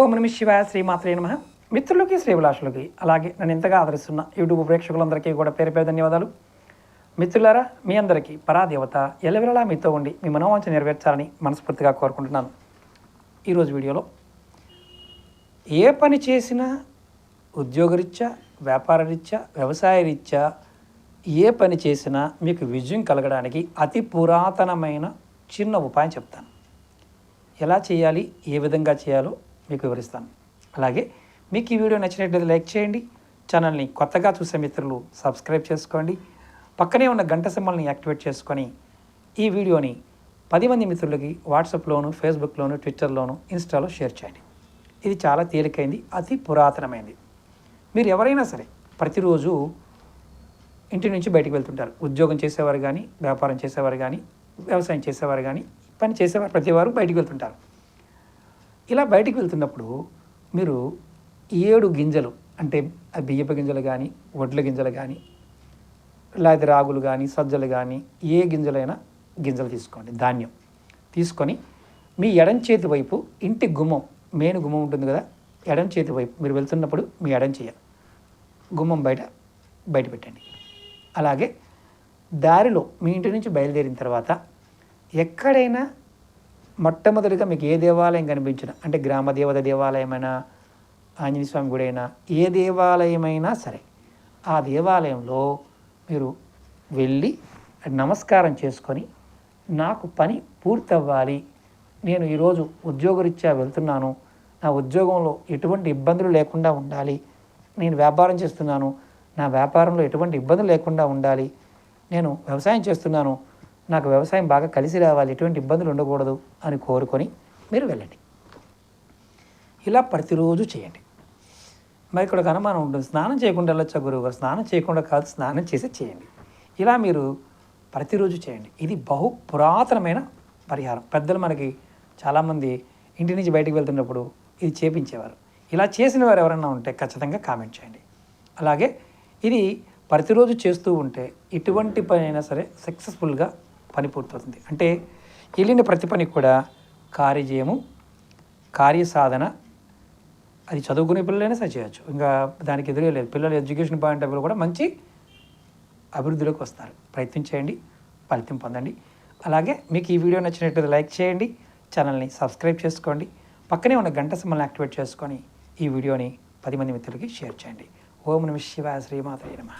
ఓం నమః శివాయ శ్రీమాత్రే నమః. మిత్రులకి శ్రీభిలాషులకి అలాగే నన్ను ఎంతగా ఆదరిస్తున్న యూట్యూబ్ ప్రేక్షకులందరికీ కూడా పేరు పేరు ధన్యవాదాలు. మిత్రులారా, మీ అందరికీ పరాదేవత ఎల్లవెల్లలా మీతో ఉండి మీ మనోవాంఛ నెరవేర్చాలని మనస్ఫూర్తిగా కోరుకుంటున్నాను. ఈరోజు వీడియోలో ఏ పని చేసినా ఉద్యోగరీత్యా, వ్యాపారరీత్యా, వ్యవసాయ రీత్యా ఏ పని చేసినా మీకు విజయం కలగడానికి అతి పురాతనమైన చిన్న ఉపాయం చెప్తాను. ఎలా చేయాలి, ఏ విధంగా చేయాలో మీకు వివరిస్తాను. అలాగే మీకు ఈ వీడియో నచ్చినట్లయితే లైక్ చేయండి. ఛానల్ని కొత్తగా చూసే మిత్రులు సబ్స్క్రైబ్ చేసుకోండి. పక్కనే ఉన్న గంట సింబల్ని యాక్టివేట్ చేసుకొని ఈ వీడియోని 10 మంది మిత్రులకి వాట్సాప్లోను, ఫేస్బుక్లోను, ట్విట్టర్లోను, ఇన్స్టాలో షేర్ చేయండి. ఇది చాలా తేలికైంది, అతి పురాతనమైంది. మీరు ఎవరైనా సరే ప్రతిరోజు ఇంటి నుంచి బయటికి వెళ్తుంటారు. ఉద్యోగం చేసేవారు కానీ, వ్యాపారం చేసేవారు కానీ, వ్యవసాయం చేసేవారు కానీ, పని చేసేవారు ప్రతి వారు బయటికి వెళ్తుంటారు. ఇలా బయటికి వెళ్తున్నప్పుడు మీరు 7 గింజలు, అంటే బియ్యపు గింజలు కానీ, వడ్ల గింజలు కానీ, లేదా రాగులు కానీ, సజ్జలు కానీ, ఏ గింజలైనా గింజలు తీసుకోండి. ధాన్యం తీసుకొని మీ ఎడం చేతి వైపు ఇంటి గుమ్మం, మెయిన్ గుమ్మం ఉంటుంది కదా, ఎడం చేతి వైపు మీరు వెళ్తున్నప్పుడు మీ ఎడం చేయ గుమ్మం బయట పెట్టండి. అలాగే దారిలో మీ ఇంటి నుంచి బయలుదేరిన తర్వాత ఎక్కడైనా మొట్టమొదటిగా మీకు ఏ దేవాలయం కనిపించినా, అంటే గ్రామ దేవత దేవాలయమైనా, ఆంజనేయ స్వామి గుడి అయినా, ఏ దేవాలయమైనా సరే ఆ దేవాలయంలో మీరు వెళ్ళి నమస్కారం చేసుకొని, నాకు పని పూర్తవ్వాలి, నేను ఈరోజు ఉద్యోగరీత్యా వెళ్తున్నాను, నా ఉద్యోగంలో ఎటువంటి ఇబ్బందులు లేకుండా ఉండాలి, నేను వ్యాపారం చేస్తున్నాను, నా వ్యాపారంలో ఎటువంటి ఇబ్బందులు లేకుండా ఉండాలి, నేను వ్యవసాయం చేస్తున్నాను, నాకు వ్యవసాయం బాగా కలిసి రావాలి, ఎటువంటి ఇబ్బందులు ఉండకూడదు అని కోరుకొని మీరు వెళ్ళండి. ఇలా ప్రతిరోజు చేయండి. మరి ఇక్కడ ఒక అనుమానం ఉంటుంది, స్నానం చేయకుండా వెళ్ళొచ్చా గురువుగారు? స్నానం చేయకుండా కాదు, స్నానం చేసి చేయండి. ఇలా మీరు ప్రతిరోజు చేయండి. ఇది బహు పురాతనమైన పరిహారం. పెద్దలు మనకి చాలామంది ఇంటి నుంచి బయటికి వెళ్తున్నప్పుడు ఇది చేపించేవారు. ఇలా చేసిన వారు ఎవరైనా ఉంటే ఖచ్చితంగా కామెంట్ చేయండి. అలాగే ఇది ప్రతిరోజు చేస్తూ ఉంటే ఇటువంటి పని అయినా సరే సక్సెస్ఫుల్గా పని పూర్తవుతుంది. అంటే వెళ్ళిన ప్రతి పని కూడా కార్యజయము, కార్యసాధన. అది చదువుకునే పిల్లలైనా సరే చేయొచ్చు, ఇంకా దానికి ఎదురే లేదు. పిల్లల ఎడ్యుకేషన్ పాయింట్ ఆఫ్ వ్యూ కూడా మంచి అభివృద్ధిలోకి వస్తారు. ప్రయత్నం చేయండి, ఫలితం పొందండి. అలాగే మీకు ఈ వీడియో నచ్చినట్లయితే లైక్ చేయండి, ఛానల్ని సబ్స్క్రైబ్ చేసుకోండి, పక్కనే ఉన్న గంట సింబల్ని యాక్టివేట్ చేసుకొని ఈ వీడియోని 10 మంది మిత్రులకి షేర్ చేయండి. ఓం నమః శివాయ శ్రీమాత్రే నమః.